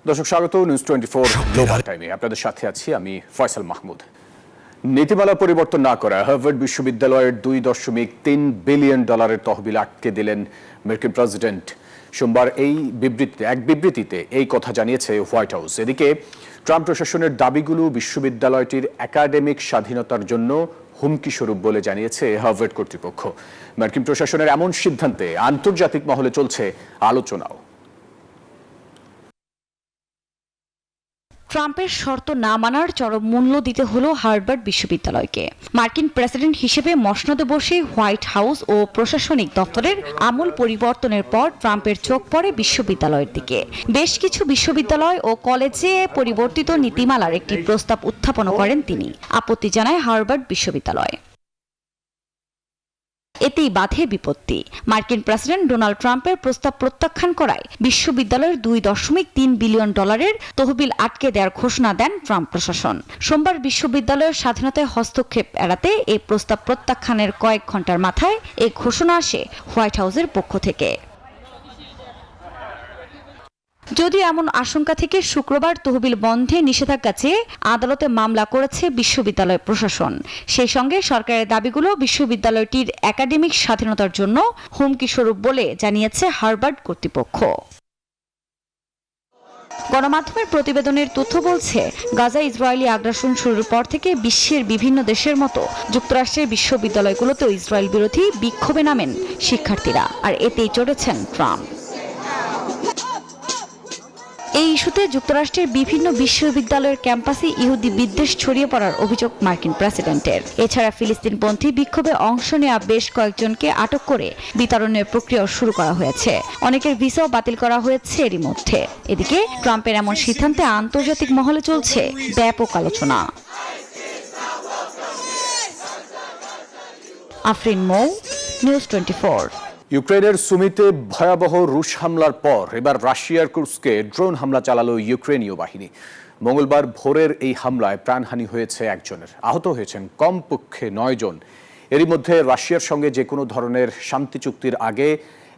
দর্শক স্বাগত news 24 global টাইমে আপনাদের সাথে আছি আমি ফয়সাল মাহমুদ। নীতিমালা পরিবর্তন না করা হার্ভার্ড বিশ্ববিদ্যালয়ের $2.3 বিলিয়ন তহবিল আটকে দিলেন মার্কিন প্রেসিডেন্ট। সোমবার এক বিবৃতিতে এই কথা জানিয়েছে হোয়াইট হাউস। এদিকে ট্রাম্প প্রশাসনের দাবিগুলো বিশ্ববিদ্যালয়টির একাডেমিক স্বাধীনতার জন্য হুমকি স্বরূপ বলে জানিয়েছে হার্ভার্ড কর্তৃপক্ষ। মার্কিন প্রশাসনের এমন সিদ্ধান্তে আন্তর্জাতিক মহলে চলছে আলোচনাও। ট্রাম্পের শর্ত না মানার চরম মূল্য দিতে হলো হার্ভার্ড বিশ্ববিদ্যালয়কে। মার্কিন প্রেসিডেন্ট হিসেবে মসনদে বসে হোয়াইট হাউস ও প্রশাসনিক দপ্তরের আমূল পরিবর্তনের পর ট্রাম্পের চোখ পড়ে বিশ্ববিদ্যালয়ের দিকে। বেশ কিছু বিশ্ববিদ্যালয় ও কলেজে পরিবর্তিত নীতিমালার একটি প্রস্তাব উত্থাপন করেন তিনি। আপত্তি জানায় হার্ভার্ড বিশ্ববিদ্যালয়। এতেই বাধে বিপত্তি। মার্কিন প্রেসিডেন্ট ডোনাল্ড ট্রাম্পের প্রস্তাব প্রত্যাখ্যান করায় বিশ্ববিদ্যালয়ের $2.3 বিলিয়ন তহবিল আটকে দেওয়ার ঘোষণা দেন ট্রাম্প প্রশাসন। সোমবার বিশ্ববিদ্যালয়ের স্বাধীনতায় হস্তক্ষেপ এড়াতে এই প্রস্তাব প্রত্যাখ্যানের কয়েক ঘন্টার মাথায় এই ঘোষণা আসে হোয়াইট হাউসের পক্ষ থেকে। যদি এমন আশঙ্কা থেকে শুক্রবার তহবিল বন্ধে নিষেধাজ্ঞা চেয়ে আদালতে মামলা করেছে বিশ্ববিদ্যালয় প্রশাসন। সেই সঙ্গে সরকারের দাবিগুলো বিশ্ববিদ্যালয়টির একাডেমিক স্বাধীনতার জন্য হুমকি স্বরূপ বলে জানিয়েছে হার্ভার্ড কর্তৃপক্ষ। গণমাধ্যমের প্রতিবেদনের তথ্য বলছে, গাজা ইসরায়েলি আগ্রাসন শুরুর পর থেকে বিশ্বের বিভিন্ন দেশের মতো যুক্তরাষ্ট্রের বিশ্ববিদ্যালয়গুলোতেও ইসরায়েল বিরোধী বিক্ষোভে নামেন শিক্ষার্থীরা, আর এতেই চড়েছেন ট্রাম্প। এই ইস্যুতে যুক্তরাষ্ট্রের বিভিন্ন বিশ্ববিদ্যালয়ের ক্যাম্পাসে ইহুদি বিদ্বেষ ছড়িয়ে পড়ার অভিযোগ মার্কিন প্রেসিডেন্টের। এছাড়া ফিলিস্তিনপন্থী বিক্ষোভে অংশ নেওয়া বেশ কয়েকজনকে আটক করে বিতরণের প্রক্রিয়া শুরু করা হয়েছে। অনেকের ভিসাও বাতিল করা হয়েছে এরই মধ্যে। এদিকে ট্রাম্পের এমন সিদ্ধান্তে আন্তর্জাতিক মহলে চলছে ব্যাপক আলোচনা। আফরিন মৌ, নিউজ 24। ইউক্রেনের সুমিতে ভয়াবহ রুশ হামলার পর এবার রাশিয়ার কুর্স্কে ড্রোন হামলা চালালো ইউক্রেনীয় বাহিনী। মঙ্গলবার ভোরের এই হামলায় প্রাণহানি হয়েছে একজনের, আহত হয়েছেন কমপক্ষে 9 জন। এরই মধ্যে রাশিয়ার সঙ্গে যে কোনো ধরনের শান্তি চুক্তির আগে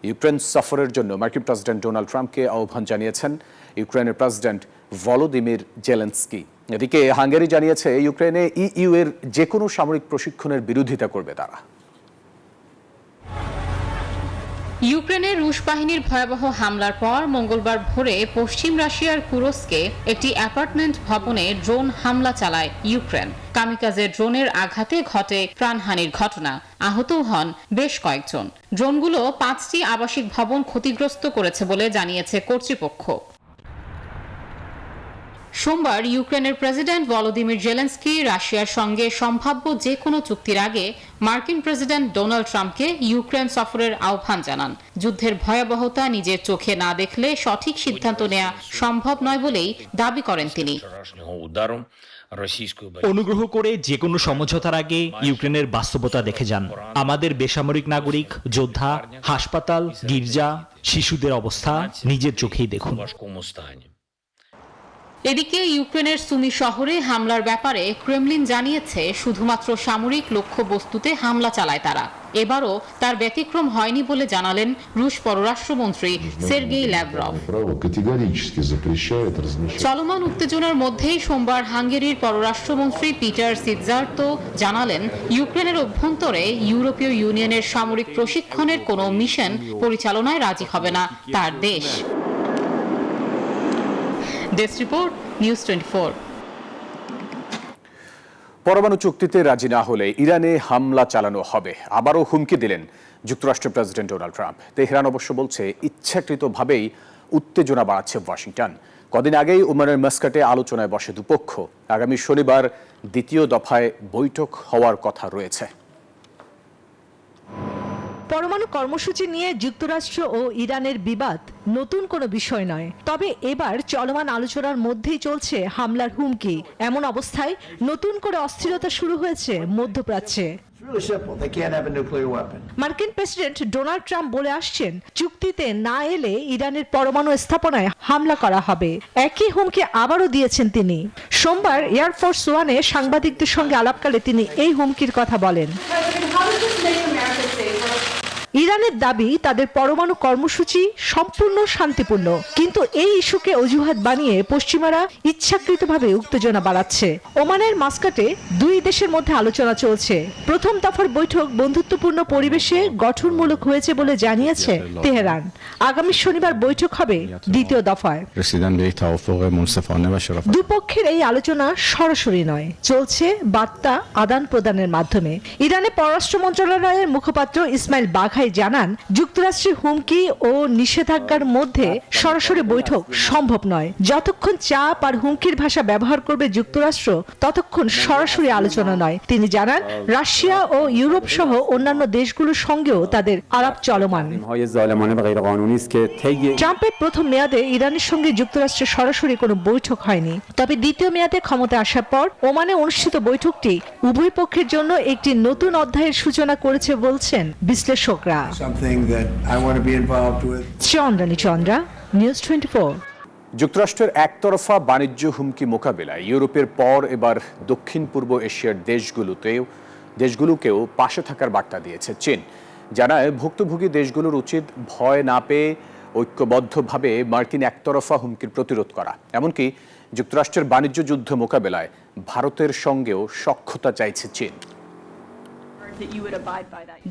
ইউক্রেন সফরের জন্য মার্কিন প্রেসিডেন্ট ডোনাল্ড ট্রাম্পকে আহ্বান জানিয়েছেন ইউক্রেনের প্রেসিডেন্ট ভলোদিমির জেলেনস্কি। এদিকে হাঙ্গেরি জানিয়েছে ইউক্রেনে ইইউ এর যে কোনো সামরিক প্রশিক্ষণের বিরোধিতা করবে তারা। ইউক্রেনের রুশ বাহিনীর ভয়াবহ হামলার পর মঙ্গলবার ভোরে পশ্চিম রাশিয়ার কুরস্কে একটি অ্যাপার্টমেন্ট ভবনে ড্রোন হামলা চালায় ইউক্রেন। কামিকাজের ড্রোনের আঘাতে ঘটে প্রাণহানির ঘটনা, আহত হন বেশ কয়েকজন। ড্রোনগুলো 5টি আবাসিক ভবন ক্ষতিগ্রস্ত করেছে বলে জানিয়েছে কর্তৃপক্ষ। সোমবার ইউক্রেনের প্রেসিডেন্ট ভলোদিমির জেলেনস্কি রাশিয়ার সঙ্গে সম্ভাব্য যে কোনো চুক্তির আগে মার্কিন প্রেসিডেন্ট ডোনাল্ড ট্রাম্পকে ইউক্রেন সফরের আহ্বান জানান। যুদ্ধের ভয়াবহতা নিজের চোখে না দেখলে সঠিক সিদ্ধান্ত নেওয়া সম্ভব নয় বলেই দাবি করেন তিনি। অনুগ্রহ করে যে কোনো সমঝোতার আগে ইউক্রেনের বাস্তবতা দেখে যান। আমাদের বেসামরিক নাগরিক, যোদ্ধা, হাসপাতাল, গির্জা, শিশুদের অবস্থা নিজের চোখেই দেখুন। এদিকে ইউক্রেনের সুমি শহরে হামলার ব্যাপারে ক্রেমলিন জানিয়েছে শুধুমাত্র সামরিক লক্ষ্যবস্তুতে হামলা চালায় তারা। এবারও তার ব্যতিক্রম হয়নি বলে জানালেন রুশ পররাষ্ট্রমন্ত্রী সের্গেই ল্যাভরভ। চলমান উত্তেজনার মধ্যেই সোমবার হাঙ্গেরির পররাষ্ট্রমন্ত্রী পিটার সিৎজার্তো জানালেন ইউক্রেনের অভ্যন্তরে ইউরোপীয় ইউনিয়নের সামরিক প্রশিক্ষণের কোনো মিশন পরিচালনায় রাজি হবে না তার দেশ। Desk report, news 24। পরমাণু চুক্তিতে রাজি না হলে ইরানে হামলা চালানো হবে, আবারও হুমকি দিলেন যুক্তরাষ্ট্রের প্রেসিডেন্ট ডোনাল্ড ট্রাম্প। তেহরান অবশ্য বলছে ইচ্ছাকৃতভাবেই উত্তেজনা বাড়াচ্ছে ওয়াশিংটন। কদিন আগেই ওমানের মাস্কাটে আলোচনায় বসে দুপক্ষ। আগামী শনিবার দ্বিতীয় দফায় বৈঠক হওয়ার কথা রয়েছে। পরমাণু কর্মসূচি নিয়ে যুক্তরাষ্ট্র ও ইরানের বিবাদ নতুন কোনো বিষয় নয়, তবে এবার চলমান আলোচনার মধ্যেই চলছে হামলার হুমকি। এমন অবস্থায় নতুন করে অস্থিরতা শুরু হয়েছে মধ্যপ্রাচ্যে। মার্কিন প্রেসিডেন্ট ডোনাল্ড ট্রাম্প বলে আসছেন চুক্তিতে না এলে ইরানের পরমাণু স্থাপনায় হামলা করা হবে। একই হুমকি আবারও দিয়েছেন তিনি। সোমবার এয়ারফোর্স ওয়ানে সাংবাদিকদের সঙ্গে আলাপকালে তিনি এই হুমকির কথা বলেন। ইরানের দাবি তাদের পরমাণু কর্মসূচি সম্পূর্ণ শান্তিপূর্ণ, কিন্তু এই ইস্যুকে অজুহাত বানিয়ে পশ্চিমারা ইচ্ছাকৃতভাবে উত্তেজনা বাড়াচ্ছে। ওমানের মাস্কাটে দুই দেশের মধ্যে আলোচনা চলছে। প্রথম দফার বৈঠক বন্ধুত্বপূর্ণ পরিবেশে গঠনমূলক হয়েছে বলে জানিয়েছে তেহরান। আগামী শনিবার বৈঠক হবে দ্বিতীয় দফায়। দুপক্ষের এই আলোচনা সরাসরি নয়, চলছে বার্তা আদান প্রদানের মাধ্যমে। ইরানের পররাষ্ট্র মন্ত্রণালয়ের মুখপাত্র ইসমাইল বাঘাই জানান, যুক্তরাষ্ট্রের হুমকি ও নিষেধাজ্ঞার মধ্যে সরাসরি বৈঠক সম্ভব নয়। যতক্ষণ চাপ আর হুমকির ভাষা ব্যবহার করবে যুক্তরাষ্ট্র, ততক্ষণ সরাসরি আলোচনা নয়। তিনি জানান, রাশিয়া ও ইউরোপ সহ অন্যান্য দেশগুলোর সঙ্গেও তাদের আলাপ চলমান। ট্রাম্পের প্রথম মেয়াদে ইরানের সঙ্গে যুক্তরাষ্ট্রের সরাসরি কোনো বৈঠক হয়নি, তবে দ্বিতীয় মেয়াদে ক্ষমতা আসার পর ওমানে অনুষ্ঠিত বৈঠকটি উভয় পক্ষের জন্য একটি নতুন অধ্যায়ের সূচনা করেছে বলছেন বিশ্লেষকরা। চন্দ্রানী চন্দ্রা, নিউজ 24। যুক্তরাষ্ট্রের একতরফা বাণিজ্য হুমকি মোকাবিলায় ইউরোপের পর এবার দক্ষিণ পূর্ব এশিয়ার দেশগুলোকেও পাশে থাকার বার্তা দিয়েছে চীন। জানায়, ভুক্তভোগী দেশগুলোর উচিত ভয় না পেয়ে ঐক্যবদ্ধভাবে মার্কিন একতরফা হুমকির প্রতিরোধ করা। এমনকি যুক্তরাষ্ট্রের বাণিজ্য যুদ্ধ মোকাবেলায় ভারতের সঙ্গেও সখ্যতা চাইছে চীন।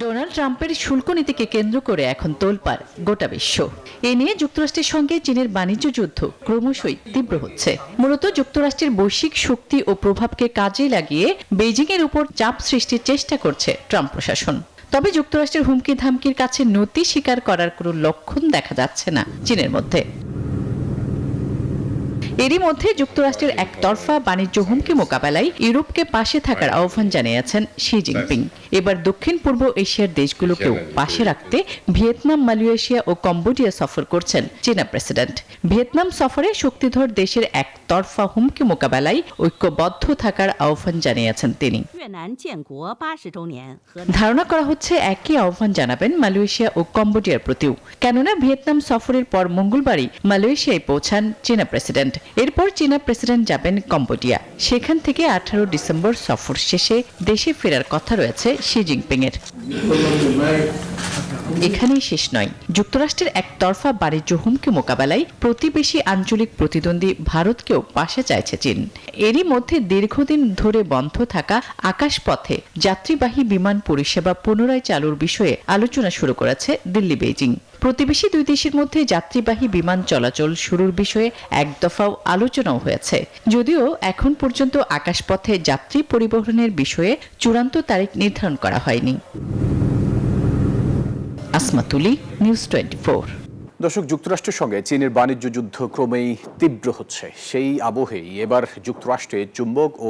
ডোনাল্ড ট্রাম্পের শুল্ক নীতিকে কেন্দ্র করে এখন তোলপাড় গোটা বিশ্ব। এ নিয়ে যুক্তরাষ্ট্রের সঙ্গে চীনের বাণিজ্য যুদ্ধ ক্রমশই তীব্র হচ্ছে। মূলত যুক্তরাষ্ট্রের বৈশ্বিক শক্তি ও প্রভাবকে কাজে লাগিয়ে বেইজিং এর উপর চাপ সৃষ্টির চেষ্টা করছে ট্রাম্প প্রশাসন। তবে যুক্তরাষ্ট্রের হুমকি ধামকির কাছে নতি স্বীকার করার কোনো লক্ষণ দেখা যাচ্ছে না চীনের মধ্যে। এরই মধ্যে যুক্তরাষ্ট্রের একতরফা বাণিজ্য হুমকি মোকাবেলায় ইউরোপকে পাশে থাকার আহ্বান জানিয়েছেন শি জিনপিং। এবার দক্ষিণ পূর্ব এশিয়ার দেশগুলোকেও পাশে রাখতে ভিয়েতনাম, মালয়েশিয়া ও কম্বোডিয়া সফর করছেন চীনা প্রেসিডেন্ট। ভিয়েতনাম সফরে শক্তিধর দেশের একতরফা হুমকি মোকাবেলায় ঐক্যবদ্ধ থাকার আহ্বান জানিয়েছেন তিনি। ধারণা করা হচ্ছে একই আহ্বান জানাবেন মালয়েশিয়া ও কম্বোডিয়ার প্রতিও, কেননা ভিয়েতনাম সফরের পর মঙ্গলবারই মালয়েশিয়ায় পৌঁছান চীনা প্রেসিডেন্ট। এরপর চীনা প্রেসিডেন্ট যাবেন কম্বোডিয়া। সেখান থেকে 18 ডিসেম্বর সফর শেষে দেশে ফেরার কথা রয়েছে শি জিনপিং এর। এখানেই শেষ নয়, যুক্তরাষ্ট্রের একতরফা বাণিজ্য হুমকি মোকাবেলায় প্রতিবেশী আঞ্চলিক প্রতিদ্বন্দ্বী ভারতকেও পাশে চাইছে চীন। এরই মধ্যে দীর্ঘদিন ধরে বন্ধ থাকা আকাশপথে যাত্রীবাহী বিমান পরিষেবা পুনরায় চালুর বিষয়ে আলোচনা শুরু করেছে দিল্লি, বেইজিং। প্রতিবেশী দুই দেশের মধ্যে যাত্রীবাহী বিমান চলাচল শুরুর বিষয়ে এক দফাও আলোচনাও হয়েছে, যদিও এখন পর্যন্ত আকাশপথে যাত্রী পরিবহনের বিষয়ে চূড়ান্ত তারিখ নির্ধারণ করা হয়নি। আসমা তুলি, নিউজ 24। দর্শক, যুক্তরাষ্ট্রের সঙ্গে চীনের বাণিজ্য যুদ্ধ ক্রমেই তীব্র হচ্ছে। সেই আবহেই এবার যুক্তরাষ্ট্রে চুম্বক ও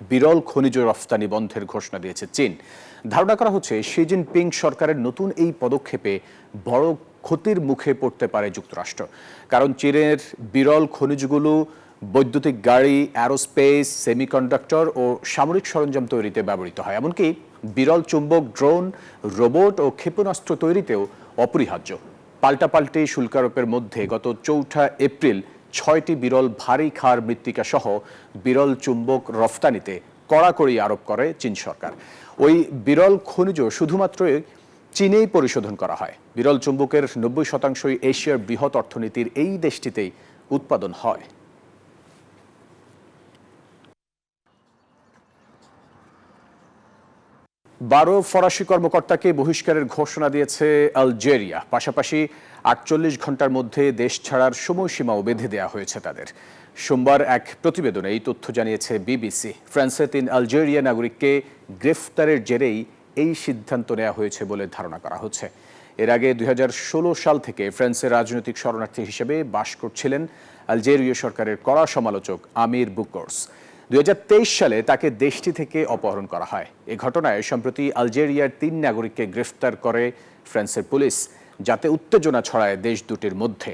বিরল খনিজ রফতানি বন্ধের ঘোষণা দিয়েছে চীন। ধারণা করা হচ্ছে শি জিনপিং সরকারের নতুন এই পদক্ষেপে বড় ক্ষতির মুখে পড়তে পারে যুক্তরাষ্ট্র। কারণ চীনের বিরল খনিজগুলো বৈদ্যুতিক গাড়ি, অ্যারোস্পেস, সেমিকন্ডাক্টর ও সামরিক সরঞ্জাম তৈরিতে ব্যবহৃত হয়। এমনকি বিরল চুম্বক, ড্রোন, রোবট ও ক্ষেপণাস্ত্র তৈরিতেও অপরিহার্য। পাল্টাপাল্টি শুল্কারোপের মধ্যে গত 4 এপ্রিল 6টি বিরল ভারী ক্ষার মৃত্তিকা সহ বিরল চুম্বক রফতানিতে কড়াকড়ি আরোপ করে চীন সরকার। ওই বিরল খনিজ শুধুমাত্র চীনেই পরিশোধন করা হয়। বিরল চুম্বকের 90% এশিয়ার বৃহৎ অর্থনীতির এই দেশটিতেই উৎপাদন হয়। বারো ফরাসি কর্মকর্তাকে বহিষ্কারের ঘোষণা দিয়েছে আলজেরিয়া। পাশাপাশি 48 ঘন্টার মধ্যে দেশ ছাড়ার সময়সীমাও বেঁধে দেওয়া হয়েছে তাদের। সোমবার এক প্রতিবেদনে এই তথ্য জানিয়েছে বিবিসি। ফ্রান্সে 3 আলজেরিয়া নাগরিককে গ্রেফতারের জেরেই এই সিদ্ধান্ত নেওয়া হয়েছে বলে ধারণা করা হচ্ছে। এর আগে 2016 সাল থেকে ফ্রান্সের রাজনৈতিক শরণার্থী হিসেবে বাস করছিলেন আলজেরীয় সরকারের কড়া সমালোচক আমির বুকর্স। 2023 সালে তাকে দেশটি থেকে অপহরণ করা হয়। এ ঘটনায় সম্প্রতি আলজেরিয়ার 3 নাগরিককে গ্রেফতার করে ফ্রান্সের পুলিশ, যাতে উত্তেজনা ছড়ায় দেশ দুটির মধ্যে।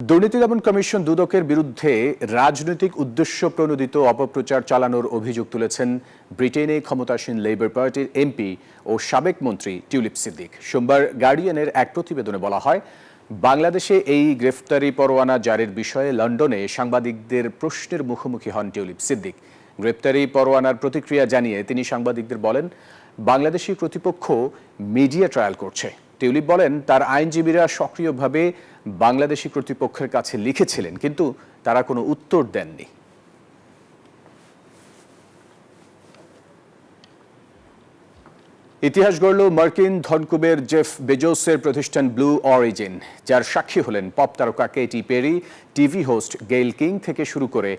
দুর্নীতি দমন কমিশন দুদকের বিরুদ্ধে রাজনৈতিক উদ্দেশ্য প্রণোদিত অপপ্রচার চালানোর অভিযোগ তুলেছেন ব্রিটেনে ক্ষমতাসীন লেবার পার্টির এমপি ও সাবেক মন্ত্রী টিউলিপ সিদ্দিক। সোমবার গার্ডিয়ানের এক প্রতিবেদনে বলা হয়, বাংলাদেশে এই গ্রেফতারি পরোয়ানা জারির বিষয়ে লন্ডনে সাংবাদিকদের প্রশ্নের মুখোমুখি হন টিউলিপ সিদ্দিক। গ্রেফতারি পরোয়ানার প্রতিক্রিয়া জানিয়ে তিনি সাংবাদিকদের বলেন, বাংলাদেশি কর্তৃপক্ষ মিডিয়া ট্রায়াল করছে। টিউলিপ বলেন, তার আইনজীবীরা সক্রিয়ভাবে বাংলাদেশি কর্তৃপক্ষের কাছে লিখেছিলেন, কিন্তু তারা কোনো উত্তর দেননি। ইতিহাস গড়ল মার্কিন ধনকুবের জেফ বেজোসের প্রতিষ্ঠান ব্লু অরিজিন, যার সাক্ষী হলেন পপ তারকা Katy Perry, TV host Gayle King থেকে শুরু করে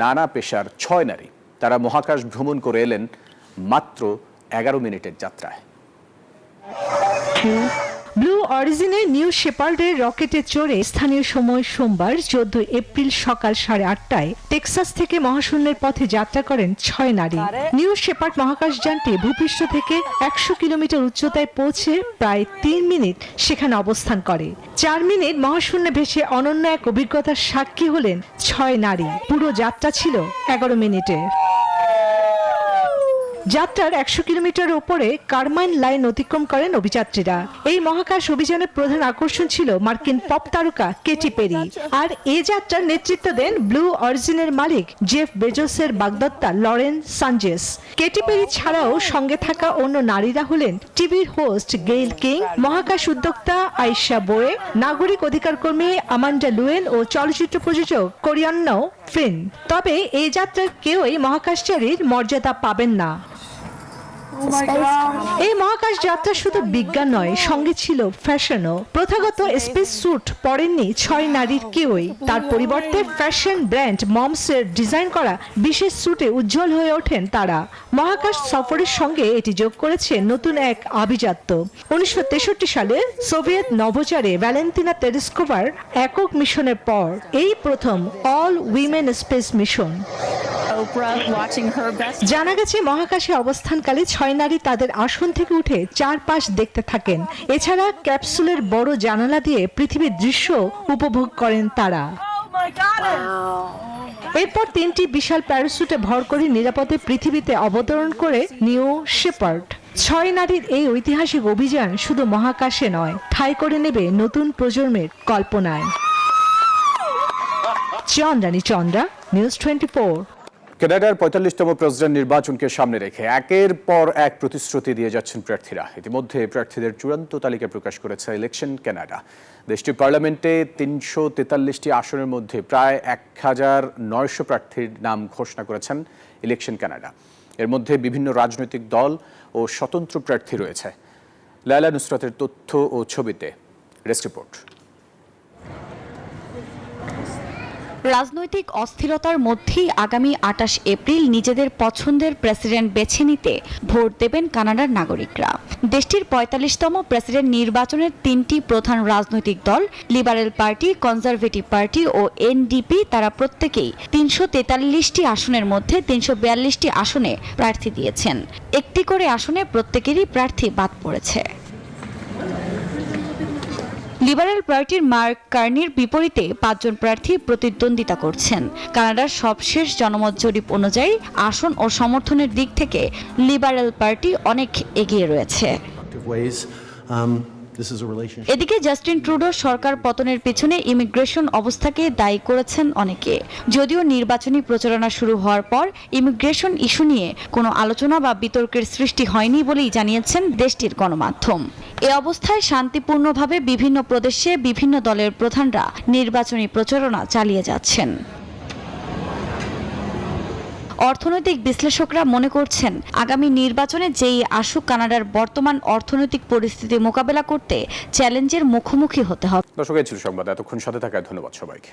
নানা পেশার 6 নারী। তারা মহাকাশ ভ্রমণ করে এলেন মাত্র 11 মিনিটের যাত্রায়। ব্লু অরিজিনে নিউ শেপার্ডের রকেটে চড়ে স্থানীয় সময় সোমবার 14 এপ্রিল সকাল 8:30টায় টেক্সাস থেকে মহাশূন্যের পথে যাত্রা করেন 6 নারী। নিউ শেপার্ড মহাকাশযানটি ভূপৃষ্ঠ থেকে 100 কিলোমিটার উচ্চতায় পৌঁছে প্রায় 3 মিনিট সেখানে অবস্থান করে। 4 মিনিট মহাশূন্যে ভেসে অনন্য এক অভিজ্ঞতার সাক্ষী হলেন 6 নারী। পুরো যাত্রা ছিল 11 মিনিটের। যাত্রার 100 কিলোমিটার উপরে কারমাইন লাইন অতিক্রম করেন অভিযাত্রীরা। এই মহাকাশ অভিযানের প্রধান আকর্ষণ ছিল মার্কিন পপ তারকা কেটি পেরি। আর এই যাত্রার নেতৃত্ব দেন ব্লু অরিজিনের মালিক জেফ বেজোসের বাগদত্তা লরেন সানচেজ। কেটি পেরি ছাড়াও সঙ্গে থাকা অন্য নারীরা হলেন টিভির হোস্ট গেইল কিং, মহাকাশ উদ্যোক্তা আয়েশা বোয়ে, নাগরিক অধিকার কর্মী আমান্ডা লুয়েন ও চলচ্চিত্র প্রযোজক কোরিয়ান্নাও ফ্রিন। তবে এই যাত্রার কেউই মহাকাশচারীর মর্যাদা পাবেন না। এই মহাকাশ যাত্রা শুধু বিজ্ঞান নয়, সঙ্গে ছিল ফ্যাশনও। প্রথাগত স্পেস স্যুট পরেননি 6 নারীর কেউই। তার পরিবর্তে ফ্যাশন ব্র্যান্ড মমসের ডিজাইন করা বিশেষ স্যুটে উজ্জ্বল হয়ে ওঠেন তারা। মহাকাশ সফরের সঙ্গে এটি যোগ করেছে নতুন এক আভিজাত্য। 1963 সালে সোভিয়েত নভোচারে ভ্যালেন্টিনা তেরেস্কোভার একক মিশনের পর এই প্রথম অল উইমেন স্পেস মিশন। জানা গেছে মহাকাশে অবস্থানকালে 6 নারী তাদের আসন থেকে উঠে চারপাশ দেখতে থাকেন। এছাড়া ক্যাপসুলের বড় জানালা দিয়ে পৃথিবীর দৃশ্য উপভোগ করেন তারা। এরপর 3টি বিশাল প্যারাসুটে ভর করে নিরাপদে পৃথিবীতে অবতরণ করে নিউ শেপার্ড। 6 নারীর এই ঐতিহাসিক অভিযান শুধু মহাকাশে নয়, ঠাঁই করে নেবে নতুন প্রজন্মের কল্পনায়। চন্দ্রা, নিউজ 24। কানাডার 45তম প্রেসিডেন্ট নির্বাচনকে সামনে রেখে একের পর এক প্রতিশ্রুতি দিয়ে যাচ্ছেন প্রার্থীরা। ইতিমধ্যে প্রার্থীদের চূড়ান্ত তালিকা প্রকাশ করেছে ইলেকশন কানাডা। দেশটির পার্লামেন্টে 343টি আসনের মধ্যে প্রায় 1900 প্রার্থীর নাম ঘোষণা করেছেন ইলেকশন কানাডা। এর মধ্যে বিভিন্ন রাজনৈতিক দল ও স্বতন্ত্র প্রার্থী রয়েছে। লায়লা নুসরাতের তথ্য ও ছবিতে ডেস্ক রিপোর্ট। রাজনৈতিক অস্থিরতার মধ্যেই আগামী 28 এপ্রিল নিজেদের পছন্দের প্রেসিডেন্ট বেছে নিতে ভোট দেবেন কানাডার নাগরিকরা। দেশটির 45তম প্রেসিডেন্ট নির্বাচনের 3টি প্রধান রাজনৈতিক দল লিবারেল পার্টি, কনজারভেটিভ পার্টি ও এনডিপি তারা প্রত্যেকেই 343টি আসনের মধ্যে 342টি আসনে প্রার্থী দিয়েছেন। একটি করে আসনে প্রত্যেকেরই প্রার্থী বাদ পড়েছে। লিবারেল পার্টির মার্ক কার্নির বিপরীতে 5 জন প্রার্থী প্রতিদ্বন্দ্বিতা করছেন। কানাডার সবশেষ জনমত জরিপ অনুযায়ী আসন ও সমর্থনের দিক থেকে লিবারেল পার্টি অনেক এগিয়ে রয়েছে। এদিকে জাস্টিন ট্রুডোর সরকার পতনের পিছনে ইমিগ্রেশন অবস্থাকে দায়ী করেছেন অনেকে। যদিও নির্বাচনী প্রচারণা শুরু হওয়ার পর ইমিগ্রেশন ইস্যু নিয়ে কোনো আলোচনা বা বিতর্কের সৃষ্টি হয়নি বলেই জানিয়েছেন দেশটির গণমাধ্যম। এ অবস্থায় শান্তিপূর্ণভাবে বিভিন্ন প্রদেশে বিভিন্ন দলের প্রধানরা নির্বাচনী প্রচারণা চালিয়ে যাচ্ছেন। অর্থনৈতিক বিশ্লেষকরা মনে করছেন, আগামী নির্বাচনে যেই আসুক কানাডার বর্তমান অর্থনৈতিক পরিস্থিতি মোকাবেলা করতে চ্যালেঞ্জের মুখোমুখি হতে হবে। দর্শক, এই ছিল সংবাদ। এতক্ষণ সাথে থাকায় ধন্যবাদ সবাইকে।